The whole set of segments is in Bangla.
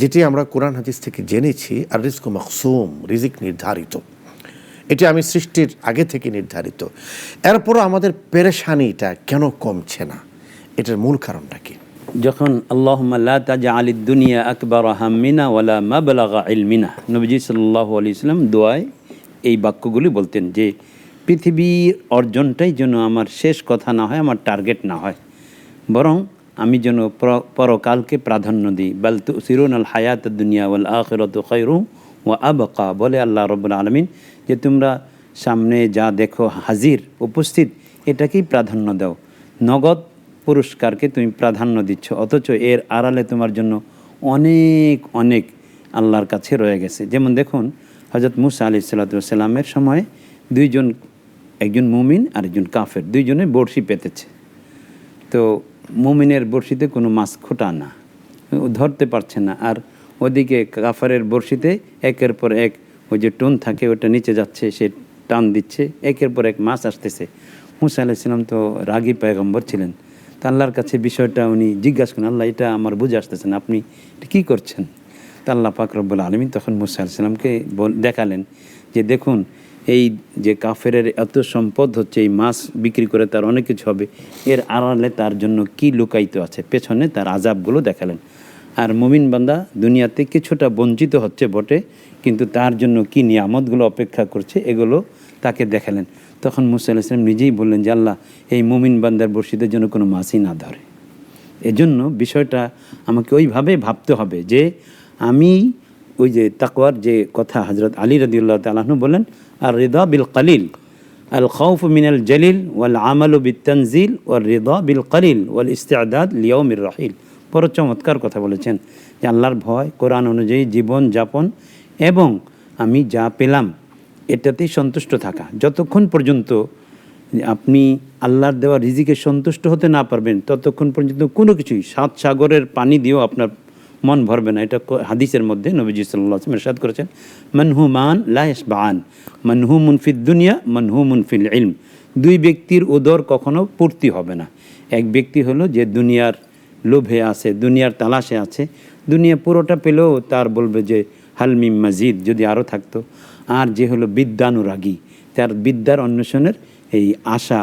যেটি আমরা কোরআন হাদিস থেকে জেনেছি, আর রিজকু মাকসুম, রিজিক নির্ধারিত, এটি আমি সৃষ্টির আগে থেকে নির্ধারিত। এরপরও আমাদের পেরেশানিটা কেন কমছে না? এটার মূল কারণটা কি? যখন আল্লাহুম্মা লা তাজআলিদ দুনিয়া আকবার হাম্মিনা ওয়ালা মাবলাগা ইলমিনা, নবীজি সাল্লাল্লাহু আলাইহি ওয়াসাল্লাম দোয়ায় এই বাক্যগুলি বলতেন যে পৃথিবীর অর্জনটাই যেন আমার শেষ কথা না হয়, আমার টার্গেট না হয়, বরং আমি যেন পরকালকে প্রাধান্য দিই। বাল তুসিরুনাল হায়াতাদ দুনিয়া ওয়াল আখিরাতু খায়রুম ওয়া আবকা, বলে আল্লাহ রাব্বুল আলামিন যে তোমরা সামনে যা দেখো হাজির উপস্থিত, এটাকেই প্রাধান্য দাও, নগদ পুরস্কারকে তুমি প্রাধান্য দিচ্ছ, অথচ এর আড়ালে তোমার জন্য অনেক অনেক আল্লাহর কাছে রয়ে গেছে। যেমন দেখুন, হযরত মুসা আলাইহিস সালামের সময় দুইজন, একজন মুমিন আর একজন কাফের, দুইজনে বড়শি পেতেছে। তো মুমিনের বড়শিতে কোনো মাছ খোটা না, ধরতে পারছে না, আর ওদিকে কাফেরের বড়শিতে একের পর এক ওই যে টোন থাকে ওটা নিচে যাচ্ছে, সে টান দিচ্ছে, একের পর এক মাছ আসতেছে। মুসা আলাইহিস সালাম তো রাগী পয়গম্বর ছিলেন, তা আল্লাহর কাছে বিষয়টা উনি জিজ্ঞাসা করেন, আল্লাহ এটা আমার বুঝে আসতেছেন, আপনি এটা কী করছেন? তা আল্লাহ পাক রব্বুল আলামিন তখন মুসা আলাইহিস সালামকে দেখালেন যে দেখুন, এই যে কাফেরের এত সম্পদ হচ্ছে, এই মাছ বিক্রি করে তার অনেক কিছু হবে, এর আড়ালে তার জন্য কি লুকায়িত আছে, পেছনে তার আযাবগুলো দেখালেন। আর মুমিন বান্দা দুনিয়াতে কিছুটা বঞ্চিত হচ্ছে বটে, কিন্তু তার জন্য কি নিয়ামতগুলো অপেক্ষা করছে এগুলো তাকে দেখালেন। তখন মুসা আলাইহিস সালাম নিজেই বললেন যে আল্লাহ, এই মুমিন বান্দার বর্ষিদের জন্য কোনো মাছই না ধরে। এজন্য বিষয়টা আমাকে ওইভাবে ভাবতে হবে যে আমি ওই যে তাকওয়ার যে কথা হযরত আলী রাদিয়াল্লাহু তাআলা আনহু বলেন, আর রিদা বিল কলিল আল খাউফ মিনাল জালিল ওয়াল আমালু বিত তানজিল ওয়ার রিদা বিল কলিল ওয়াল ইস্তিআদাদ লিয়াউমির রাহিল। বড় চমৎকার কথা বলেছেন যে আল্লাহর ভয়, কোরআন অনুযায়ী জীবন যাপন, এবং আমি যা পেলাম এটাতেই সন্তুষ্ট থাকা। যতক্ষণ পর্যন্ত আপনি আল্লাহর দেওয়া রিজিকে সন্তুষ্ট হতে না পারবেন, ততক্ষণ পর্যন্ত কোনো কিছুই, 7 সাগরের পানি দিয়েও আপনার মন ভরবে না। এটা হাদিসের মধ্যে নবীজি সাল্লাল্লাহু আলাইহি ওয়াসাল্লাম ইরশাদ করেছেন, মানহুমান লা ইয়াশবাআন, মানহুমুন ফিদ দুনিয়া মানহুমুন ফিল ইলম। দুই ব্যক্তির উদর কখনো পূর্তি হবে না। এক ব্যক্তি হলো যে দুনিয়ার লোভে আছে, দুনিয়ার তালাশে আছে, দুনিয়া পুরোটা পেলেও তার বলবে যে হালমিম মাজিদ, যদি আরও থাকতো। আর যে হলো বিদ্যানুরাগী, তার বিদ্যার অন্বেষণের এই আশা,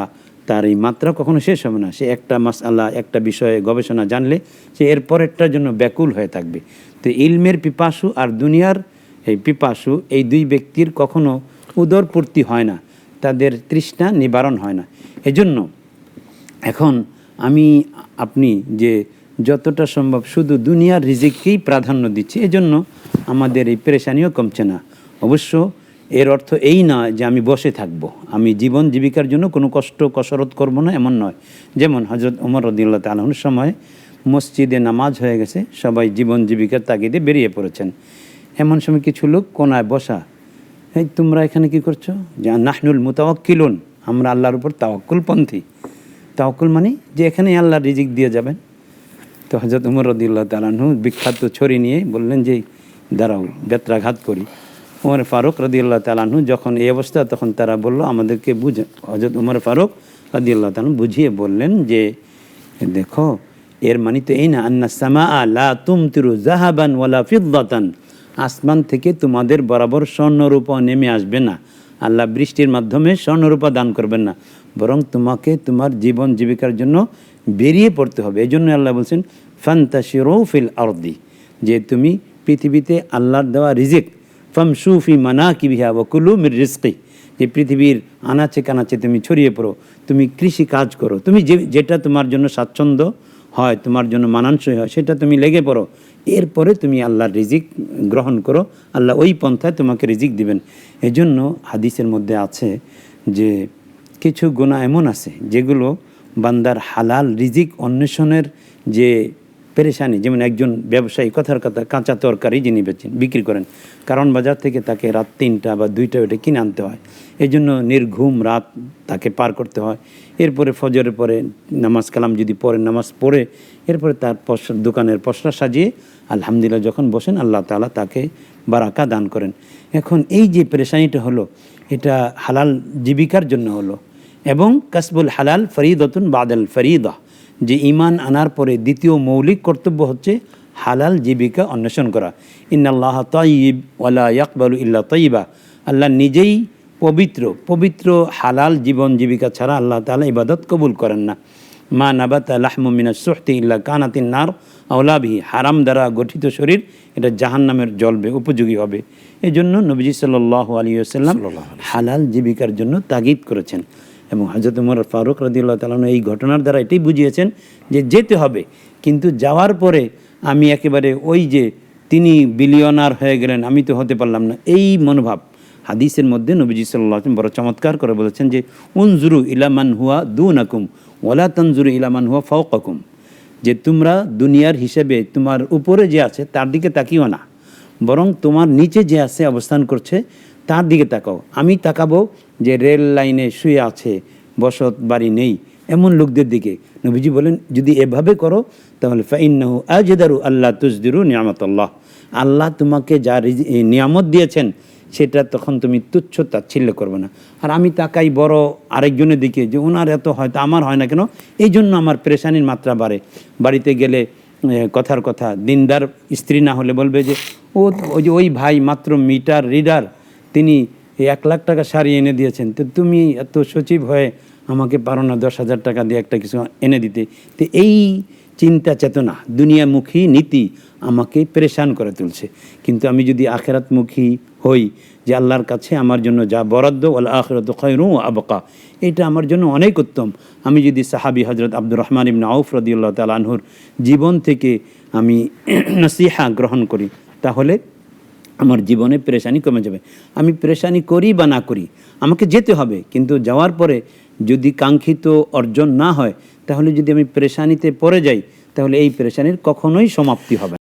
তার এই মাত্রা কখনো শেষ হবে না। সে একটা মাসআলা, একটা বিষয়ে গবেষণা জানলে সে এর পরেরটার জন্য ব্যাকুল হয়ে থাকবে। তো ইলমের পিপাসু আর দুনিয়ার এই পিপাসু, এই দুই ব্যক্তির কখনো উদরপূর্তি হয় না, তাদের তৃষ্ণা নিবারণ হয় না। এজন্য এখন আপনি যে যতটা সম্ভব শুধু দুনিয়ার রিজিককেই প্রাধান্য দিচ্ছি, এজন্য আমাদের এই পেরেশানিও কমছে না। অবশ্য এর অর্থ এই নয় যে আমি বসে থাকব, আমি জীবন জীবিকার জন্য কোনো কসরত করব না, এমন নয়। যেমন হযরত ওমর রাদিয়াল্লাহু তাআলা আনহুর সময় মসজিদে নামাজ হয়ে গেছে, সবাই জীবন জীবিকার তাগিদে বেরিয়ে পড়েছেন। এমন সময় কিছু লোক কোনায় বসা, এই তোমরা এখানে কি করছো? যে নাহনুল মুতাওয়াক্কিলুন, আমরা আল্লাহর উপর তাওয়াক্কুলপন্থী। তাওয়াক্কুল মানে যে এখানে আল্লাহর রিজিক দিয়ে যাবেন। তো হযরত ওমর রাদিয়াল্লাহু তাআলা আনহু বিখ্যাত ছড়ি নিয়ে বললেন যে দাঁড়াও, বেত্রাঘাত করি। ওমর ফারুক রাদিয়াল্লাহু তাআলা আনহু যখন এই অবস্থা, তখন তারা বলল আমাদেরকে বুঝে। হযরত ওমর ফারুক রাদিয়াল্লাহু তাআলা বুঝিয়ে বললেন যে দেখো, এর মানে তো এই না, আন্না সামাআ লা তুমতিরু যাহাবান ওয়ালা ফিদ্দাতান, আসমান থেকে তোমাদের বরাবর স্বর্ণরূপা নেমে আসবে না, আল্লাহ বৃষ্টির মাধ্যমে স্বর্ণরূপা দান করবেন না, বরং তোমাকে তোমার জীবন জীবিকার জন্য বেরিয়ে পড়তে হবে। এই জন্য আল্লাহ বলছেন ফান্তাশিরু ফিল আরদি, যে তুমি পৃথিবীতে আল্লাহর দেওয়া রিজিক, ফামশু ফি মানাকিবিহা ওয়া কুলু মির রিজকি, যে পৃথিবীর আনাচে কানাচে তুমি ছড়িয়ে পড়ো, তুমি কৃষি কাজ করো, তুমি যেটা তোমার জন্য স্বাচ্ছন্দ্য হয়, তোমার জন্য মানানসই হয়, সেটা তুমি লেগে পড়ো। এরপরে তুমি আল্লাহর রিজিক গ্রহণ করো, আল্লাহ ওই পন্থায় তোমাকে রিজিক দিবেন। এজন্য হাদিসের মধ্যে আছে যে কিছু গুনাহ এমন আছে যেগুলো বান্দার হালাল রিজিক অন্বেষণের যে পেরেশানি, যেমন একজন ব্যবসায়ী, কথার কথা কাঁচা তরকারি যিনি বিক্রি করেন, কারণ বাজার থেকে তাকে রাত 3টা বা 2টা ওইটা কিনে আনতে হয়, এই জন্য নির্ঘুম রাত তাকে পার করতে হয়। এরপরে ফজরের পরে নামাজ কালাম যদি পড়ে, নামাজ পড়ে এরপরে তার দোকানের পসরা সাজিয়ে আলহামদুলিল্লাহ যখন বসেন, আল্লাহ তাআলা তাকে বারাকা দান করেন। এখন এই যে পেরেশানিটা হলো, এটা হালাল জীবিকার জন্য হলো। এবং কাসবুল হালাল ফরিদাতুন বাদাল ফরিদা, যে ঈমান আনার পরে দ্বিতীয় মৌলিক কর্তব্য হচ্ছে হালাল জীবিকা অন্বেষণ করা। ইন্নাল্লাহ তাইয়িব ওয়ালা ইয়াকবালু ইল্লা তাইয়িবা, আল্লাহ নিজেই পবিত্র হালাল জীবন জীবিকা ছাড়া আল্লাহ তাআলা ইবাদত কবুল করেন না। মা নাবাতা লাহমু মিনাস সুহতি ইল্লা কানাতিন নার আওলা বিহি, হারাম দ্বারা গঠিত শরীর এটা জাহান্নামের জ্বলবে, উপযোগী হবে। এই জন্য নবীজি সাল্লাল্লাহু আলাইহি ওয়াসাল্লাম হালাল জীবিকার জন্য তাগিদ করেছেন। এবং হযরত ওমর ফারুক রাদিয়াল্লাহু তাআলা এই ঘটনার দ্বারা এটাই বুঝিয়েছেন যে যেতে হবে, কিন্তু যাওয়ার পরে আমি একেবারে ওই যে তিনি বিলিয়নার হয়ে গেলেন, আমি তো হতে পারলাম না, এই মনোভাব। হাদিসের মধ্যে নবীজি সাল্লাল্লাহু আলাইহি ওয়াসাল্লাম বড় চমৎকার করে বলেছেন যে উনজুরু ইলা মান হুয়া দুনাকুম ওয়ালা তানজুরু ইলা মান হুয়া ফাওকাকুম, যে তোমরা দুনিয়ার হিসেবে তোমার উপরে যে আছে তার দিকে তাকিও না, বরং তোমার নিচে যে আছে অবস্থান করছে তার দিকে তাকাও। আমি তাকাবো যে রেল লাইনে শুয়ে আছে, বসত বাড়ি নেই, এমন লোকদের দিকে। নবীজি বলেন যদি এভাবে করো তাহলে ফাইন্নাহু আজদারু আল্লাহ তুজদিরু নিয়ামতাল্লাহ, আল্লাহ তোমাকে যা নিয়ামত দিয়েছেন সেটা তখন তুমি তুচ্ছ তাচ্ছিল্য করবে না। আর আমি তাকাই বড় আরেকজনের দিকে যে ওনার এত হয়তো আমার হয় না কেন, এই জন্য আমার পেরেশানির মাত্রা বাড়ে। বাড়িতে গেলে কথার কথা দিনদার স্ত্রী না হলে বলবে যে ওই ভাই মাত্র মিটার রিডার, তিনি 1 লাখ টাকা শাড়ি এনে দিয়েছেন, তো তুমি এত সচিব হয়ে আমাকে পারো না 10,000 টাকা দিয়ে একটা কিছু এনে দিতে। তো এই চিন্তা চেতনা, দুনিয়ামুখী নীতি আমাকে পেরেশান করে তুলছে। কিন্তু আমি যদি আখিরাতমুখী হই যে আল্লাহর কাছে আমার জন্য যা বরাদ্দ ওয়াল আখিরাতু খায়রুন ওয়া আবকা, এটা আমার জন্য অনেক উত্তম। আমি যদি সাহাবী হযরত আব্দুর রহমান ইবনে আউফ রাদিয়াল্লাহু তাআলা আনহুর জীবন থেকে আমি নসিহা গ্রহণ করি, তাহলে আমার জীবনে পেরেশানি কমে যাবে। আমি পেরেশানি করি বা না করি, আমাকে যেতে হবে, কিন্তু যাওয়ার পরে যদি কাঙ্ক্ষিত অর্জন না হয়, তাহলে যদি আমি পেরেশানিতে পড়ে যাই, তাহলে এই পেরেশানির কখনোই সমাপ্তি হবে না।